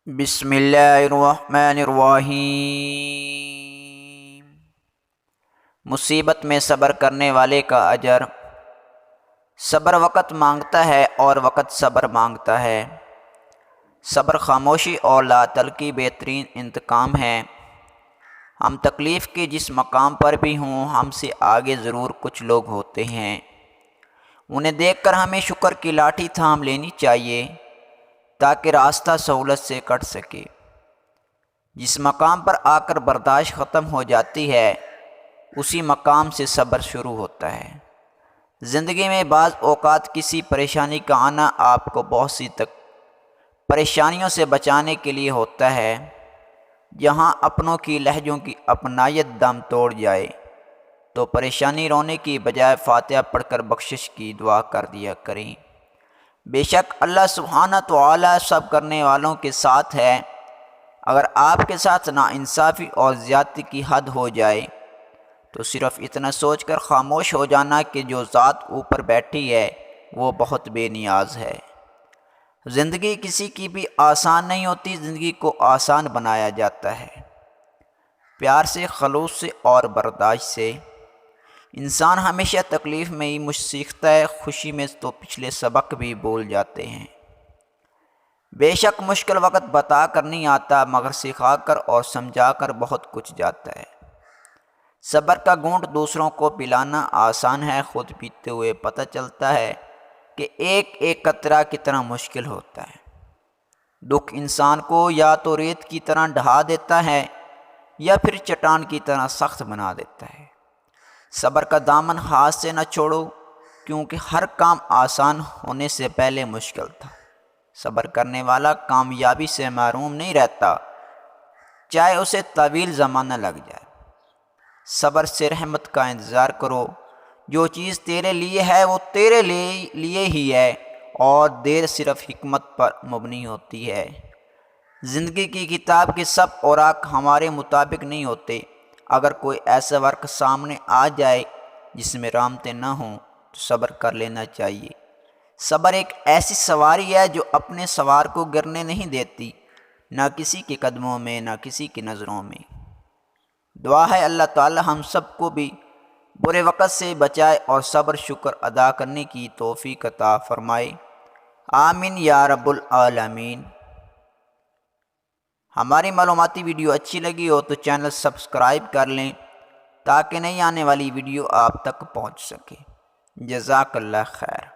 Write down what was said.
بسم اللہ الرحمن الرحیم۔ مصیبت میں صبر کرنے والے کا اجر۔ صبر وقت مانگتا ہے اور وقت صبر مانگتا ہے۔ صبر خاموشی اور لا تلقی بہترین انتقام ہے۔ ہم تکلیف کے جس مقام پر بھی ہوں، ہم سے آگے ضرور کچھ لوگ ہوتے ہیں۔ انہیں دیکھ کر ہمیں شکر کی لاٹھی تھام لینی چاہیے تاکہ راستہ سہولت سے کٹ سکے۔ جس مقام پر آ کر برداشت ختم ہو جاتی ہے، اسی مقام سے صبر شروع ہوتا ہے۔ زندگی میں بعض اوقات کسی پریشانی کا آنا آپ کو بہت سی پریشانیوں سے بچانے کے لیے ہوتا ہے۔ جہاں اپنوں کی لہجوں کی اپنائیت دم توڑ جائے تو پریشانی رونے کی بجائے فاتحہ پڑھ کر بخشش کی دعا کر دیا کریں۔ بے شک اللہ سبحانہ تعالیٰ سب کرنے والوں کے ساتھ ہے۔ اگر آپ کے ساتھ ناانصافی اور زیادتی کی حد ہو جائے تو صرف اتنا سوچ کر خاموش ہو جانا کہ جو ذات اوپر بیٹھی ہے وہ بہت بے نیاز ہے۔ زندگی کسی کی بھی آسان نہیں ہوتی، زندگی کو آسان بنایا جاتا ہے۔ پیار سے، خلوص سے اور برداشت سے۔ انسان ہمیشہ تکلیف میں ہی مجھ سیکھتا ہے، خوشی میں تو پچھلے سبق بھی بھول جاتے ہیں۔ بے شک مشکل وقت بتا کر نہیں آتا، مگر سکھا کر اور سمجھا کر بہت کچھ جاتا ہے۔ صبر کا گھونٹ دوسروں کو پلانا آسان ہے، خود پیتے ہوئے پتہ چلتا ہے کہ ایک ایک قطرہ کتنا مشکل ہوتا ہے۔ دکھ انسان کو یا تو ریت کی طرح ڈھا دیتا ہے یا پھر چٹان کی طرح سخت بنا دیتا ہے۔ صبر کا دامن ہاتھ سے نہ چھوڑو، کیونکہ ہر کام آسان ہونے سے پہلے مشکل تھا۔ صبر کرنے والا کامیابی سے محروم نہیں رہتا، چاہے اسے طویل زمانہ لگ جائے۔ صبر سے رحمت کا انتظار کرو۔ جو چیز تیرے لیے ہے وہ تیرے لیے ہی ہے، اور دیر صرف حکمت پر مبنی ہوتی ہے۔ زندگی کی کتاب کے سب اوراق ہمارے مطابق نہیں ہوتے۔ اگر کوئی ایسا ورق سامنے آ جائے جس میں رامتیں نہ ہوں تو صبر کر لینا چاہیے۔ صبر ایک ایسی سواری ہے جو اپنے سوار کو گرنے نہیں دیتی، نہ کسی کے قدموں میں نہ کسی کی نظروں میں۔ دعا ہے اللہ تعالی ہم سب کو بھی برے وقت سے بچائے اور صبر شکر ادا کرنے کی توفیق عطا فرمائے۔ آمین یا رب العالمین۔ ہماری معلوماتی ویڈیو اچھی لگی ہو تو چینل سبسکرائب کر لیں تاکہ نئی آنے والی ویڈیو آپ تک پہنچ سکے۔ جزاک اللہ خیر۔